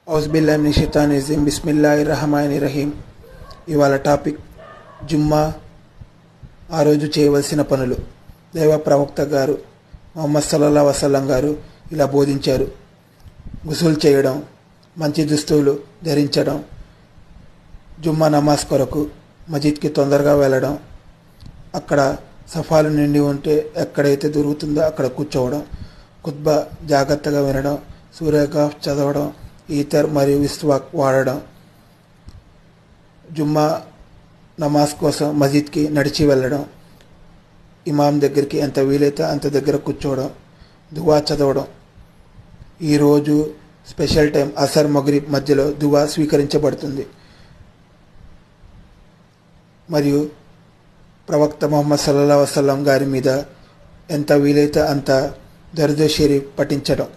ఔజుబిల్లాహిమినషైతానిర్రజీం బిస్మిల్లాహిర్రహమానిర్రహీం. ఇవాళ టాపిక్ జుమ్మా, ఆ రోజు చేయవలసిన పనులు. దైవ ప్రవక్త గారు ముహమ్మద్ సల్లల్లాహు అలైహి వసల్లం గారు ఇలా బోధించారు. గుసుల్ చేయడం, మంచి దుస్తులు ధరించడం, జుమ్మా నమాజ్ కొరకు మజీద్కి తొందరగా వెళ్ళడం, అక్కడ సఫాలు నిండి ఉంటే ఎక్కడైతే దొరుకుతుందో అక్కడ కూర్చోవడం, ఖుత్బా జాగ్రత్తగా వినడం, సూర్యగాఫ్ చదవడం, ఈతర్ మరియు విస్వాక్ వాడడం, జుమ్మా నమాజ్ కోసం మజీద్కి నడిచి వెళ్ళడం, ఇమాం దగ్గరికి ఎంత వీలైతే అంత దగ్గర కూర్చోవడం, దువా చదవడం. ఈరోజు స్పెషల్ టైం అసర్ మగ్రిబ్ మధ్యలో దువా స్వీకరించబడుతుంది. మరియు ప్రవక్త ముహమ్మద్ సల్లల్లాహు అలైహి వసల్లం గారి మీద ఎంత వీలైతే అంత దరుద్ షరీఫ్ పఠించడం.